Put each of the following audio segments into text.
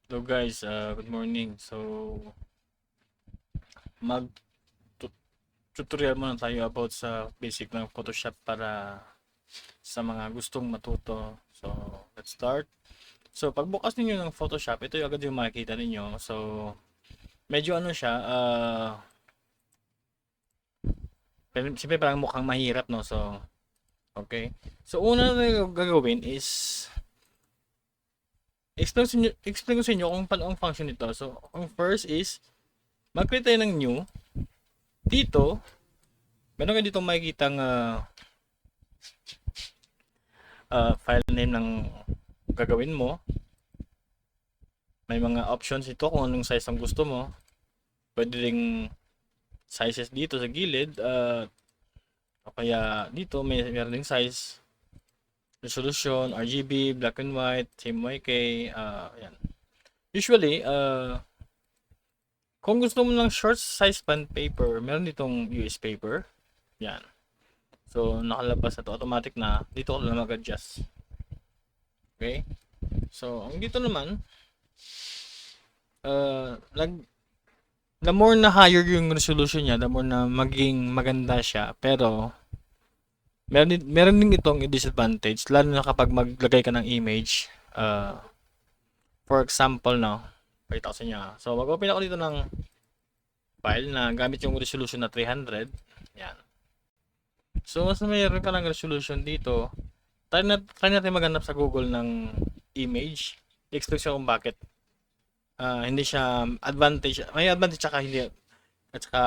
Hello guys, good morning. Mag tutorial muna tayo about sa basic ng Photoshop para sa mga gustong matuto. Let's start. Pagbukas ninyo ng Photoshop, ito yung agad yung makikita ninyo. Medyo ano siya, siyempre parang mukhang mahirap, no? Okay. Una na gagawin is explain ko sa inyo kung paano ang function nito. Ang first is mag-create tayo ng new. Dito, meron kayo dito makikita file name ng gagawin mo. May mga options ito kung anong size ang gusto mo. Pwede ring sizes dito sa gilid. O kaya dito meron ding size, resolution, RGB, black and white, CMYK. Yan. Usually, kung gusto mo ng short size bond paper, meron ditong US paper. Yan. So, nakalabas na to automatic na. Dito ko lang mag-adjust. Okay? Ang dito naman, the more na higher yung resolution niya, the more na maging maganda siya. Pero, meron din itong disadvantage, lalo na kapag maglagay ka ng image. For example, no? Pakita ko sa inyo. Mag-open ako dito ng file na gamit yung resolution na 300. Yan. Mas mayroon ka ng resolution dito, try natin maghanap sa Google ng image. I-explain siya kung bakit. Hindi siya advantage. May advantage tsaka hindi. At saka,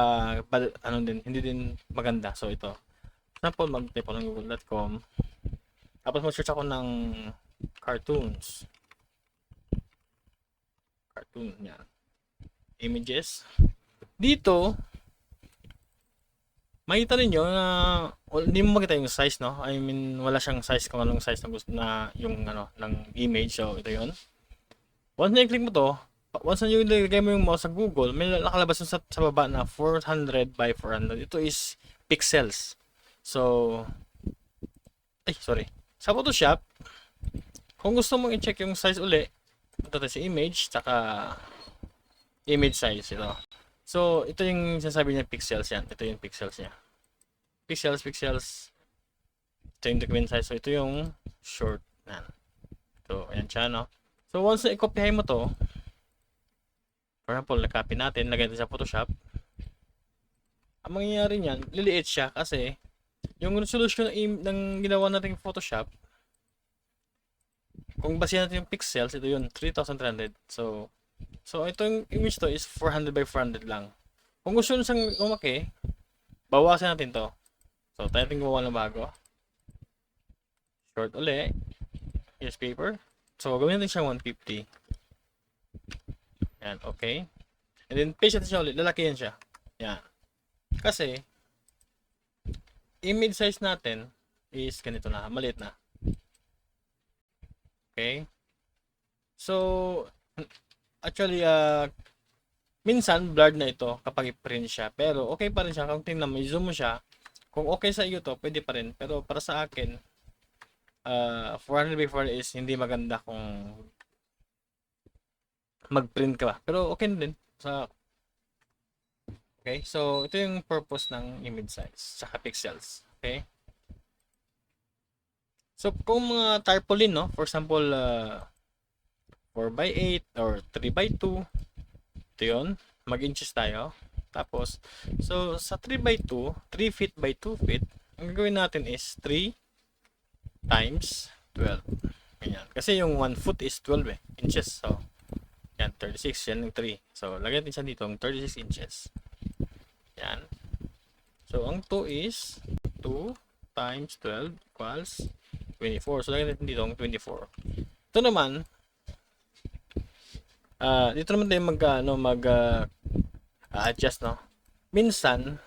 hindi din maganda. Ito. Example, mag-type ako ng google.com. Tapos mag-search ako ng cartoons. Cartoon, yan. Images. Dito, makita ninyo na hindi mo makita yung size, no? I mean, wala siyang size kung anong size na gusto na yung ng image. So, ito 'yon. Once na-click mo to, once na yung ilagay mo yung mouse sa Google, may nakalabas sa baba na 400 by 400. Ito is pixels. Sorry. Sa Photoshop, kung gusto mong i-check yung size uli, ito tayo sa image, saka image size ito. Ito yung sinasabi niya pixels yan. Ito yung pixels niya. Pixels. Ito yung document size. Ito yung short. Yan. Ayan siya, no? Once na i-copy mo to, for example, na-copy natin, lagay natin sa Photoshop, ang mangyayari niyan, liliit siya kasi yung resolution ng ginawa natin Photoshop, kung basehan natin yung pixels, ito yun, 3,300. Ito yung image to is 400 by 400 lang. Kung gusto nyo siyang lumaki, bawasan natin to. Tayo natin gumawa ng bago. Short uli. Here's paper. Gawin natin siyang 150. Yan, okay. And then, paste natin siya ulit. Lalakihan siya. Yan. Kasi, image size natin is ganito na. Maliit na. Okay. Actually, minsan blurred na ito kapag i-print siya. Pero okay pa rin siya. Kung tingnan mo, i-zoom mo siya. Kung okay sa iyo to, pwede pa rin. Pero para sa akin, 400 by 400 is hindi maganda kung mag-print ka ba. Pero okay na din. Okay, ito yung purpose ng image size. Saka pixels. Okay. Kung mga tarpaulin, no? For example, 4x8 or 3x2. Ito yun. Mag-inches tayo. Tapos, sa 3x2, 3 feet by 2 feet, ang gagawin natin is 3 times 12. Ganyan. Kasi yung 1 foot is 12 inches. Yan, 36. Yan yung 3. Lagyan natin siya dito, 36 inches. Yan. Ang 2 is 2 times 12 equals 24. Lagyan natin dito, 24. Ito naman, dito naman tayo adjust, no? Minsan,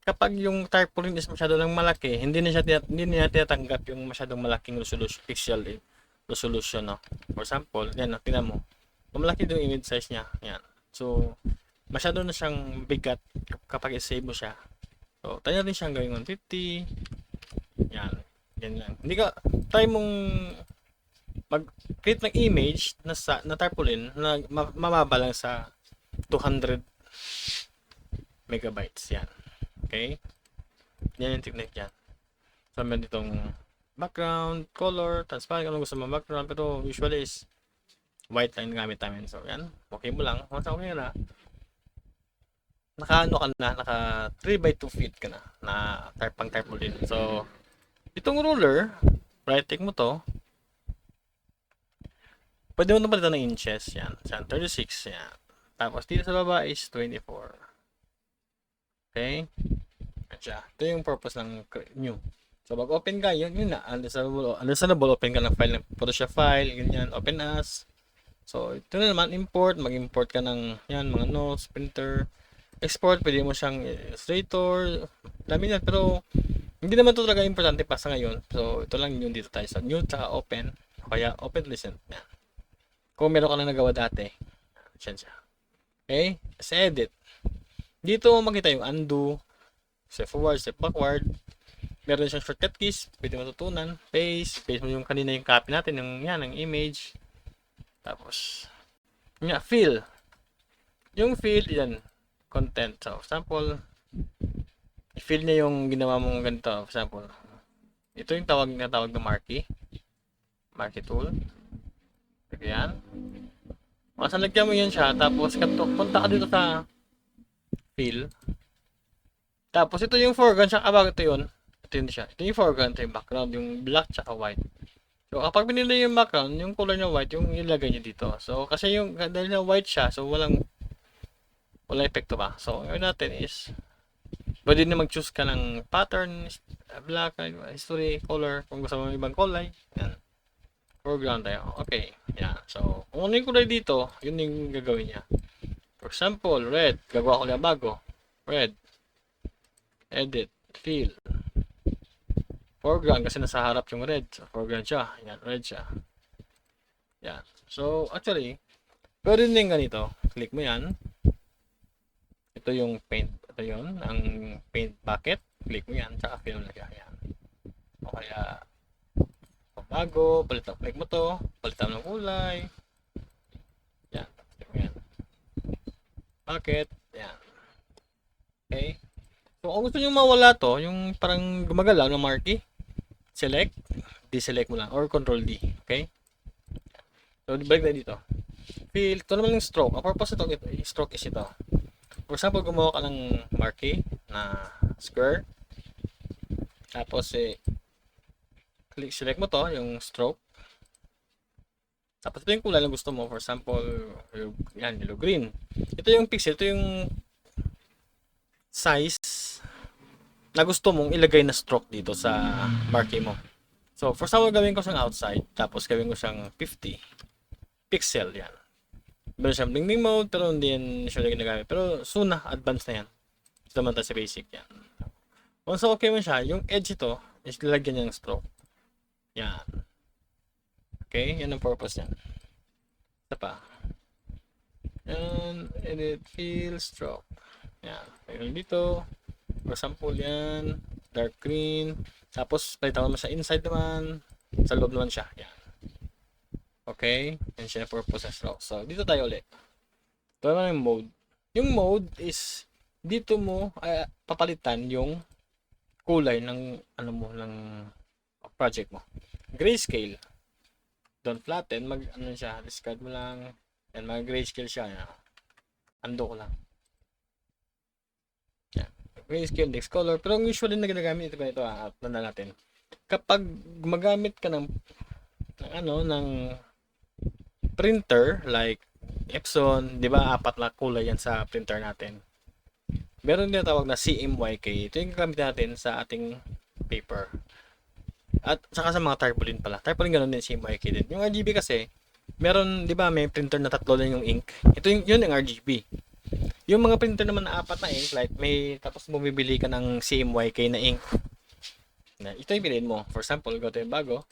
kapag yung tarpaulin is masyado lang malaki, hindi niya tinatanggap yung masyadong malaking pixel resolution, no? For example, yan, tingnan mo. Malaki yung image size niya. Yan. Masyado na siyang bigat kapag i-save mo siya. Tayo natin siyang gawin 150. Yan. Yan lang. Try mong mag-create ng image na tarpaulin na mababa lang sa 200 megabytes. Yan. Okay? Yan yung technique yan. So, meron ditong background, color, transparent, kung gusto mo background, pero usually is white line gamit namin. So, yan. Okay mo lang. Once okay na, naka 3x2 feet ka na pang tarpaulin. So, itong ruler, right click mo to, pwede mo na palitan ng inches. Yan. 36. Yan. Tapos, dito sa baba is 24. Okay? Ito yung purpose ng new. So, mag-open ka, yun na. Understandable, open ka ng file ng Photoshop file, ganyan, open as. So, ito na naman, import. Mag-import ka ng, yan, mga notes, printer. Export, pwede mo siyang Illustrator. Dami yan, pero hindi naman ito talaga importante pa sa ngayon. So, ito lang yung dito tayo. So, new, tsaka open. Kaya, open listen. Yan. Kung meron ka na nagawa dati. Yan siya. Okay? Sa edit. Dito makita yung undo, step forward, step backward. Meron siyang shortcut keys, pwede matutunan. Paste mo yung kanina yung copy natin, yung yan, ng image. Tapos, nga, fill. Yung fill, yan, content. So, for example, i-fill niya yung ginawa mong ganito. For example, ito yung tawag na marquee. Marquee tool. Yan. Once nalagyan mo yan siya, tapos punta ka dito sa fill. Tapos ito yung foreground, siya kabag ito yun. Ito yun siya. Ito yung foreground, ito yung background, yung black tsaka white. So kapag pinili yung background, yung color niya white, yung ilagay niyo dito. So kasi yung dahil na white siya, so walang epekto ba. So yung natin is pwede na mag-choose ka ng pattern, black, history, color, kung gusto mo ibang kulay. Yan. Foreground tayo. Okay. Yan. So kung ano yung kulay dito, yun yung gagawin niya. For example, red. Gagawa ko lang bago. Red. Edit. Fill. Foreground kasi nasa harap yung red. So, foreground siya. Yan. Red siya. Yan. So, actually, pwede din ganito. Click mo yan. Ito yung paint. Ito yun. Ang paint bucket. Click mo yan. Tsaka fill mo lang yan. O kaya, bago. Click mo to. Palitan mo ng kulay. Yan. Click mo yan. Bucket. Yan. Okay. So, kung gusto nyo mawala to, yung parang gumagalaw ng marquee, select, deselect mo lang, or control D. Okay? So, balik na dito. Fill, ito naman yung stroke. Ang purpose ito, stroke is ito. For example, gumawa ka ng marquee na square. Tapos, click, select mo to, yung stroke. Tapos, ito yung kulay na gusto mo. For example, yan, yellow green. Ito yung pixel, ito yung size na gusto mong ilagay na stroke dito sa marquee mo. So, for example, gawin ko siyang outside, tapos gawin ko siyang 50 pixel, yan. Meron siyang blending mode, pero hindi yan usually ginagamit. Pero soon na, advanced na yan. Ito naman tayo sa basic, yan. Once okay mo siya, yung edge ito, is lalagyan niya ng stroke. Yan. Okay, yan ang purpose niyan. Ito pa. Yan, edit, fill, stroke. Yan, mayroon dito. For example, yan, dark green. Tapos, palitan mo sa inside naman. Sa loob naman siya. Yan. Okay. Yan siya purpose as well. So, dito tayo ulit. Ito naman yung mode. Yung mode is, dito mo papalitan yung kulay ng, ng project mo. Grayscale. Don't flatten. Siya, discard mo lang. Yan, grayscale siya. Yan. Undo ko lang. Grayscale, text color. Pero usually na ginagamit ito ganito, na natin. Kapag gumagamit ka ng printer like Epson, 'di ba? 4 na kulay yan sa printer natin. Meron din tawag na CMYK. Ito yung gamit natin sa ating paper. At saka sa mga tarpaulin pala. Tarpaulin ganoon din, CMYK din. Yung RGB kasi, meron, 'di ba, may printer na 3 lang yung ink. Ito yun yung RGB. Yung mga printer naman na 4 na ink, like tapos bumibili ka ng CMYK na ink. Ito yung bilhin mo. For example, go to yung bago.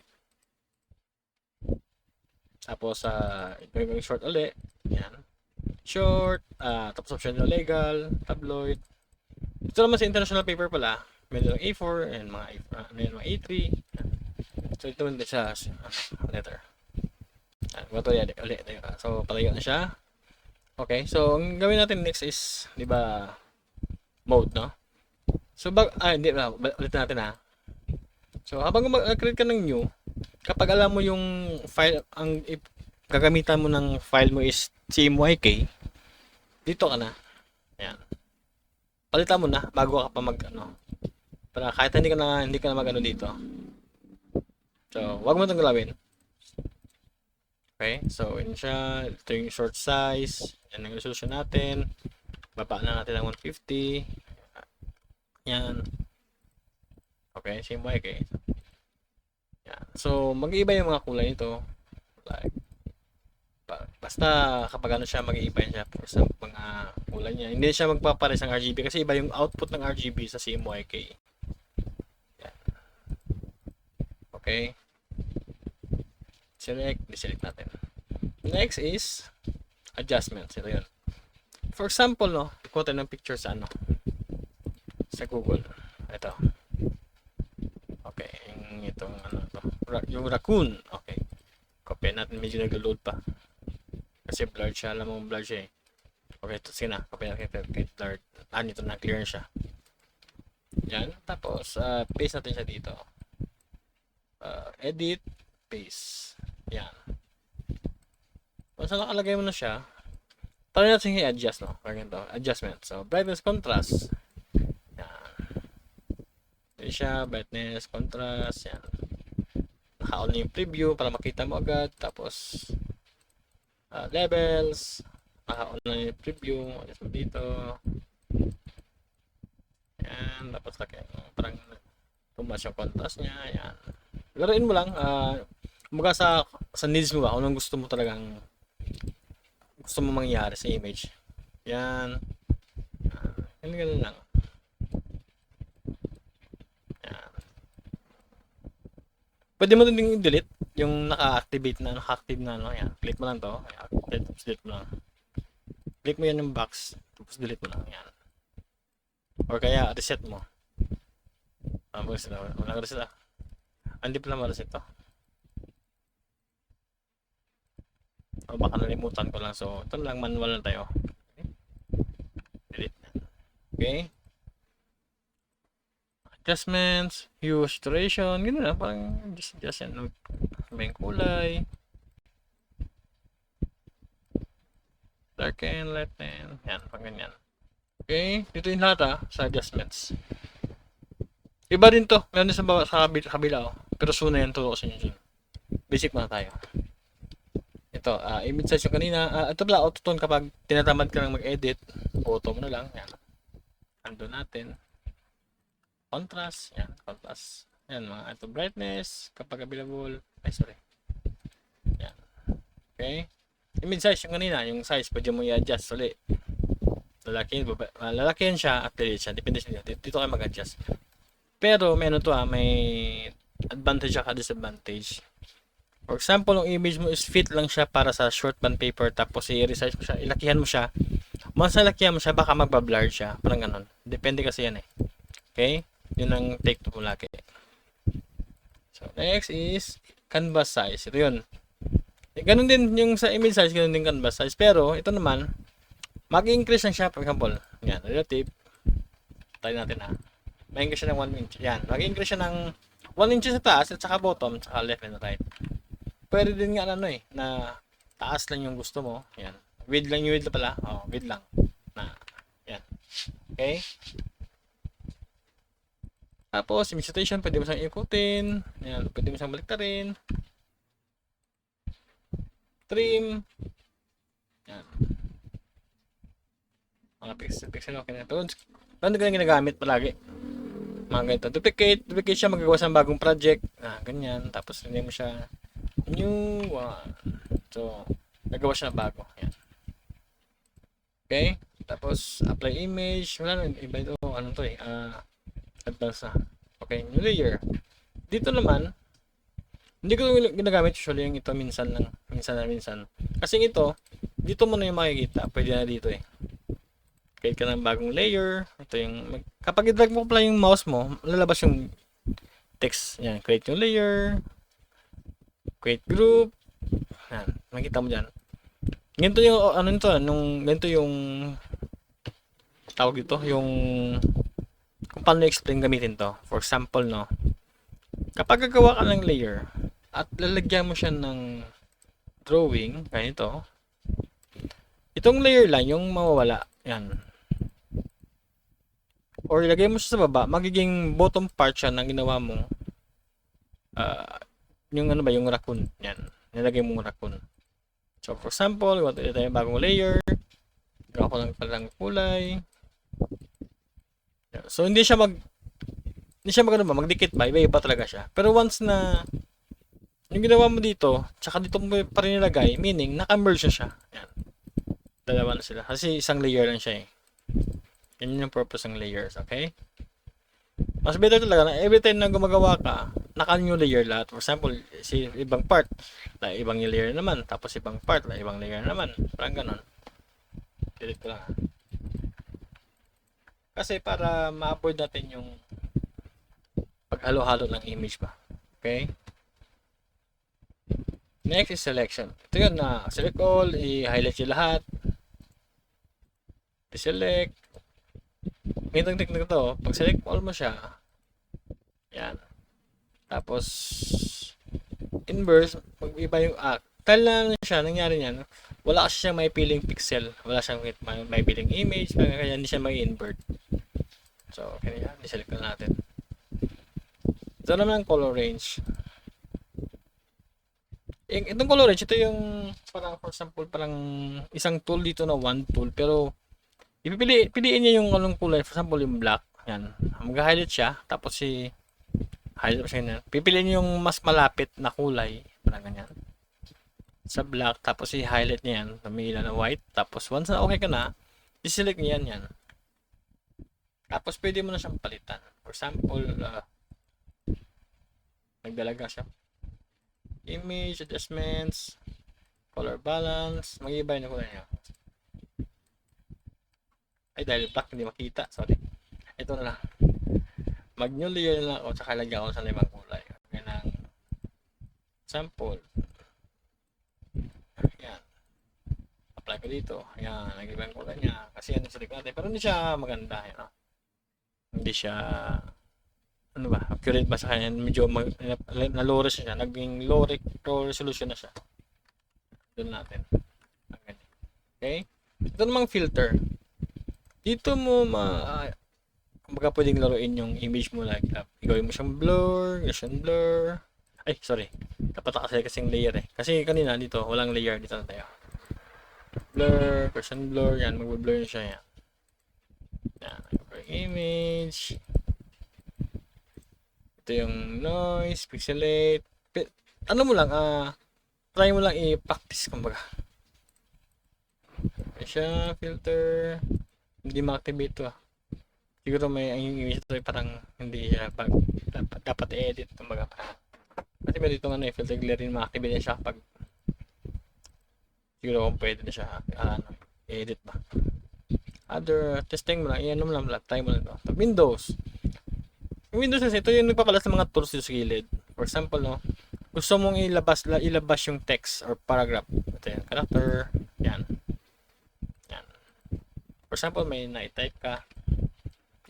Tapos, ito yung short ulit. Yan. Short, tapos option na legal, tabloid. Ito naman sa international paper pala. Meron yung A4 and mga A3. So, ito naman sa letter. Ito yan, ulit. So, palayo na siya. Okay, so, ang gawin natin next is, di ba, mode, no? So, hindi na, ulit natin ha. So, habang mag-create ka ng new, kapag alam mo yung file, gagamitan mo ng file mo is CMYK, dito ka na. Ayan. Palitan mo na bago ka pa para kahit hindi ka na mag-ano dito. So, wag mo itong galawin. Okay, so yun siya. Ito yung short size. Yan ang resolution natin. Baba na natin ng 150. Yan. Okay, CMYK. Yan. So, mag-iiba yung mga kulay nito. Like, basta kapag ano siya, mag-iiba siya sa mga kulay niya. Hindi siya magpapares ng RGB kasi iba yung output ng RGB sa CMYK. Yan. Okay. Deselect natin. Next is adjustments. Ito yun. For example, no, kuha tayo ng picture sa sa Google. Ito. Okay, itong yung raccoon. Okay. Copy natin, medyo nag-load pa. Kasi blurred siya, alam mo blurred siya eh. Okay, ito, sige na, copy natin kahit blurred. Ito na, clear siya. Yan, tapos, paste natin siya dito. Edit, paste. Yan. Once na nakalagay mo na siya, try natin i-adjust, no? Ganito, adjustment. So, brightness, contrast. Yan. Yan siya, brightness, contrast, yan. Naka-on yung preview para makita mo agad. Tapos, levels, naka-on na yung preview, adjust mo dito. Yan, tapos parang tumas yung contrast niya, yan. Laruin mo lang, kumbaga sa needs mo ba, kung anong gusto mo talagang gusto mo mangyari sa image. Yan. Ganun lang. Yan. Pwede mo din i-delete yung naka-active na yan. Click mo lang to. Delete mo lang. Click mo yan yung box. Tapos delete mo lang. Yan. Or kaya reset mo. Walang reset ah. Hindi pala ma-reset to. O baka nalimutan ko lang. So, ito lang, manual lang tayo. Okay. Delete na. Okay. Adjustments, hue, saturation, gano'n lang. Parang just yan. May kulay. Darken, lighten. Yan, pang ganyan. Okay. Dito yung lahat sa adjustments. Iba din to. Meron din sa kabila. Pero suna yan to sa inyo. Basic muna tayo. Ito, image size yung kanina. Ito pala, auto-tone kapag tinatamad ka lang mag-edit. Auto mo na lang. Yan. Ando natin. Contrast. Yan, contrast. Yan, ito brightness. Kapag available. Ay, sorry. Yan. Okay. Image size yung kanina. Yung size, pwede mo i-adjust ulit. Lalakihan siya at delete siya. Depende siya. Dito kayo mag-adjust. Pero, may advantage at disadvantage. For example, yung image mo is fit lang siya para sa short band paper tapos i-resize mo siya, ilakihan mo siya. Once nalakihan mo siya, baka magba-blur siya. Parang ganun. Depende kasi yan eh. Okay? Yun ang take to laki. So, next is canvas size. Ito yun. Ganun din yung sa image size, ganun din canvas size. Pero, ito naman, mag-increase lang siya. For example, yan, relative. Try natin ha. Mag-increase siya ng 1 inch. Yan, mag-increase siya ng 1 inch sa taas at saka bottom, saka left and right. Pwede din nga na taas lang yung gusto mo. Yan. Width lang yung width pala. Width lang. Yan. Okay? Tapos, image rotation, pwede mo siyang ikutin. Yan. Pwede mo siyang baliktarin. Trim. Yan. Mga pixel, okay na. Pero, paano ka ginagamit palagi? Mga ganito. Duplicate siya, magagawa sa bagong project. Ganyan. Tapos, hindi mo siya new one. So, nagawa siya na bago. Yan. Okay? Tapos, apply image. Wala na, iba ito. Ano to eh? Advanced na. Okay, new layer. Dito naman, hindi ko ginagamit usually yung ito minsan. Kasi ito, dito mo na yung makikita. Pwede na dito eh. Create ka ng bagong layer. Ito yung, kapag i-drag mo pala yung mouse mo, lalabas yung text. Yan, create yung layer. Create group. Yan. Makita mo dyan. Ganito yung, ano nito, ganito yung, tawag dito, yung, kung paano explain gamitin to. For example, no, kapag gagawa ka ng layer, at lalagyan mo siya ng drawing, ganito, itong layer line, yung mawawala, yan. Or ilagay mo siya sa baba, magiging bottom part siya ng ginawa mong, yung ano ba, yung raccoon, yan. Nilagay mong raccoon. So, for example, want to tayo bagong layer, gawa ko lang palang kulay. So, hindi siya ano ba, magdikit ba, iba-iba talaga siya. Pero once na yung ginawa mo dito, tsaka dito mo pa rin nilagay, meaning naka-merge na siya. Yan. Dalawa na sila. Kasi isang layer lang siya eh. Yan yung purpose ng layers, okay? Mas better talaga na every time na gumagawa ka, naka-new layer lahat. For example, si ibang part, ibang layer naman. Tapos ibang part, ibang layer naman. Parang ganon. Delete ko lang. Kasi para ma-avoid natin yung paghalo-halo ng image ba. Okay? Next is selection. Ito yun na select all, i-highlight yung lahat. I-select. Ganitong technique to. Pag select all mo siya, yan. Tapos, inverse, mag-iba yung dahil na siya, nangyari niyan, wala kasi siyang may piling pixel. Wala siyang may piling image, kaya hindi siya may invert. So, okay na yan. I-select na natin. Ito naman ang color range. Itong color range, ito yung parang for example, parang isang tool dito na one tool. Pero, piliin niya yung anong kulay. For example, yung black. Yan. Mag-highlight siya. Tapos highlight siya ganyan. Pipiliin niyo yung mas malapit na kulay. Parang ganyan. Sa black. Tapos i-highlight niya yan. Namila na white. Tapos once na okay ka na, i-select niya yan. Tapos pwede mo na siyang palitan. For example, nagdalaga siya. Image, adjustments, color balance, mag-iba yung kulay niya. Ay, dahil black, hindi makita. Sorry. Ito na lang. Mag-new layer na ako, tsaka lagyan ako sa limang kulay. Yan ang sample. Yan. Apply ko dito. Yan, nag-iba yung kulay niya. Kasi yan yung select natin. Pero hindi siya maganda. Yan, no? Hindi siya ano ba, accurate ba sa kanya, medyo na-low res siya, naging low resolution na siya. Doon natin. Okay? Ito namang filter. Dito mo kumbaga pwedeng laruin yung image mo like gawin mo siyang blur, Gaussian blur. Ay, sorry. Dapat kasing layer eh. Kasi kanina dito, walang layer dito na tayo. Blur, Gaussian blur, yan, mag-blur na siya yan. Yan, blur image. Ito yung noise, pixelate. Ano mo lang, try mo lang i-practice kumbaga. Ayan siya, filter. Hindi ma-activate to. Siguro may ang image ito parang hindi siya dapat i-edit kumbaga. Kasi may dito ano filter glare rin ma-activate siya pag siguro kung pwede na siya i-edit ba. Other testing mo lang, i-ano mo lang, try mo lang ito. Windows. Yung Windows kasi ito yung nagpapalas ng mga tools sa gilid. For example, no, gusto mong ilabas yung text or paragraph. Ito yung character. Yan. Yan. For example, may na-type ka.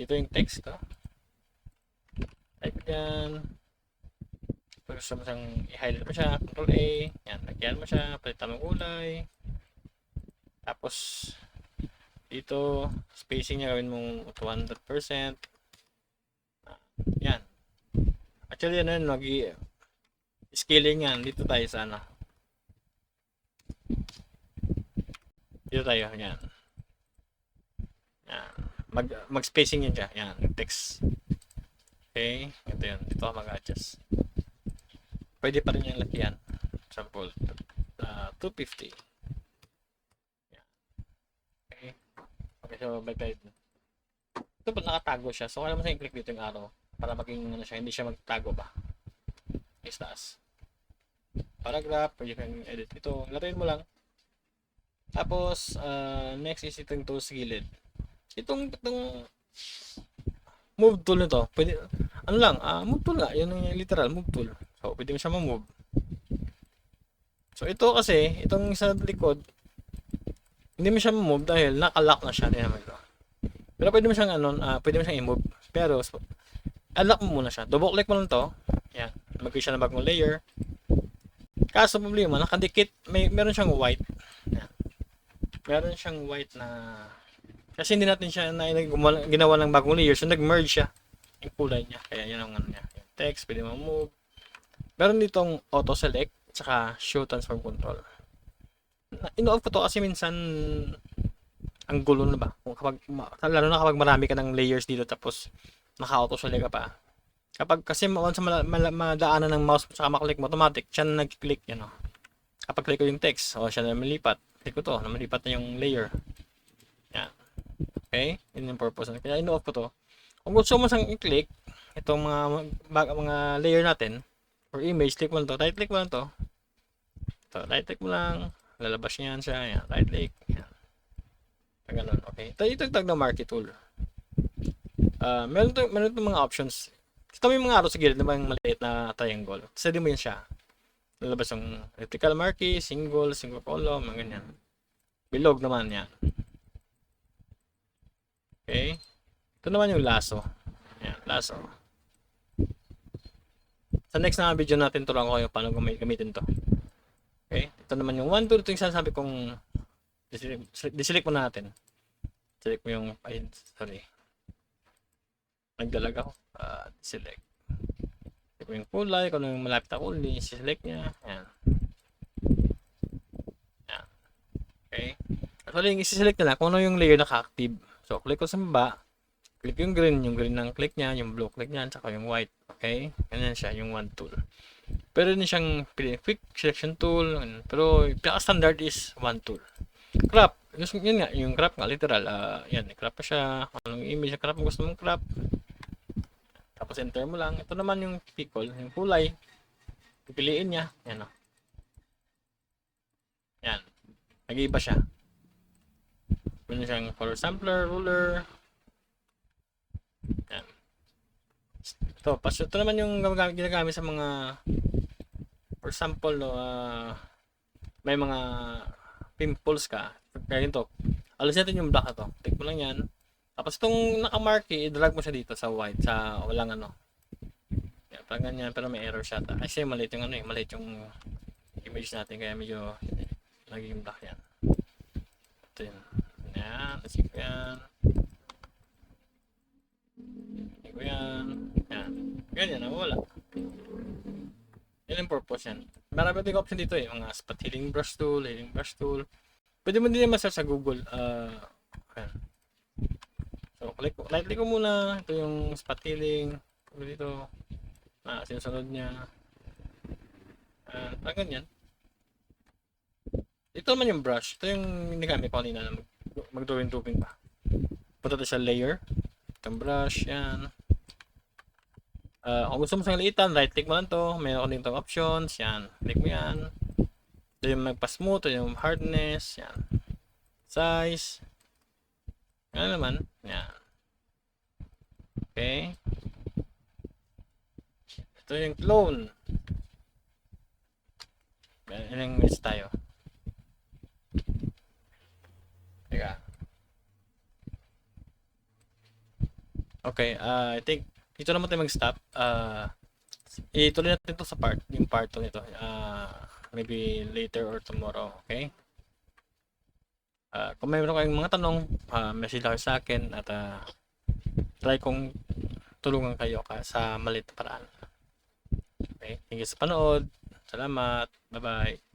Ito yung text ko. Type yan. Pag gusto mo siyang i-highlight mo siya, Ctrl A. Yan, lagyan mo siya, palitan mo kulay. Tapos, dito, spacing niya gawin mong 200%. Yan. Actually, ano yun, scaling yan. Dito tayo sa ano. Dito tayo, yan. Yan. Mag-spacing yan siya. Yan, text. Okay, ito yun. Dito ako mag-adjust. Pwede pa rin yung lakihan. Example, 250. Yan. Okay. Okay, so balik tayo. Ito pa nakatago siya. So, kaya mo siyang i-click dito yung arrow. Para maging ano siya, hindi siya magtago ba. Is taas. Paragraph, pwede kang edit ito. Laruin mo lang. Tapos, next is itong to sa gilid. Itong move tool nito, pwede, ano lang, move tool nga, yun yung literal, move tool. So, pwede mo siya ma-move. So ito kasi, itong sa likod, hindi mo siya move dahil naka-lock na siya. Tingnan mo ito. Pero pwede mo siyang pwede mo siyang i-move. Pero unlock mo muna siya. Double click mo lang to. Yan. Mag-create siya ng bagong layer. Kaso problema, nakadikit, meron siyang white. Yan. Meron siyang white na kasi hindi natin siya ginawa ng bagong layer, so nag-merge siya yung kulay niya. Kaya yan ang ano niya. Yung text, pwede mo move. Meron ditong auto select at saka show transform control. Ino-off ko to kasi minsan ang gulo na ba? Kung lalo na kapag marami ka ng layers dito tapos naka-auto select ka pa. Kapag kasi once madaanan ng mouse at saka maklik mo, automatic siya na nag-click yan. Kapag click ko yung text, siya na malipat. Click ko to, malipat na yung layer. Yan. Okay? Yun yung purpose. Kaya ino-off ko to. Kung gusto mo sang i-click itong mga layer natin or image, click mo lang to. Right click mo lang to. Ito, right click mo lang. Lalabas niyan siya. Yan. Right click. Yan. Ganun. Okay. Ito yung tag na marquee tool. Meron itong mga options. Ito may mga arrow sa gilid na ba yung maliit na triangle. Pwede mo yan siya. Lalabas yung vertical marquee, single column, mga ganyan. Bilog naman yan. Okay. Ito naman yung lasso. Yan, lasso. Sa next na video natin, turuan ko kayo paano gamitin to. Okay. Ito naman yung 1, 2, ito yung sinasabi kong diselect mo natin. Select mo yung, sorry. Nagdalag ako. Select. Select mo yung kulay, kung ano yung malapit na kulay, select niya. Yan. Yan. Okay. Actually, yung isi-select na lang kung ano yung layer naka-active. So, click ko sa baba. Click yung green ng click niya, yung blue click niya, saka yung white. Okay? Ganyan siya, yung one tool. Pero din siyang quick selection tool. Pero, pinaka-standard is one tool. Crop. Yun nga, yung crop nga, literal. Yan, crop pa siya. Anong image na crop mo gusto mong crop. Tapos enter mo lang. Ito naman yung pickle, yung kulay. Pipiliin niya. Yan o. Yan. Nag-iiba siya. Pwede siyang color sampler, ruler. Yan. Ito naman yung ginagamit sa mga, for example, may mga pimples ka. Kaya ito, alas natin yung black na to. Click mo lang yan. Tapos itong nakamarky, i-drag mo siya dito sa white, sa walang ano. Yan, parang ganyan, pero may error siya. Kasi maliit yung maliit yung image natin, kaya medyo naging black yan. Ito yun. Yan, nasip ko yan. Nasip ko yan. Yan. Ganyan, wala. Yan ang purpose yan. Marami din option dito mga spot healing brush tool, Pwede mo din ma-search sa Google. Ayan. So, right click ko muna. Ito yung spot healing. Dito. Sinusunod niya. Parang ganyan. Ito naman yung brush. Ito yung ginagamit ko kanina na mag-drawing pa. Punta tayo sa layer. Itong brush. Yan. Kung gusto mo sa liitan, right click mo lang to. Mayroon ko dito options. Yan. Click mo yan. Ito yung magpa-smooth. Ito yung hardness. Yan. Size. Yan naman. Yan. Okay. Ito yung clone. Ilang minutes tayo. Teka. Okay. I think dito naman tayo mag-stop. Ituloy natin ito sa yung part 2 nito. Maybe later or tomorrow. Okay. Kung mayroon kayong mga tanong, message lang sa akin at try kong tulungan kayo sa maliit na paraan. Okay, thank you sa panood. Salamat. Bye-bye.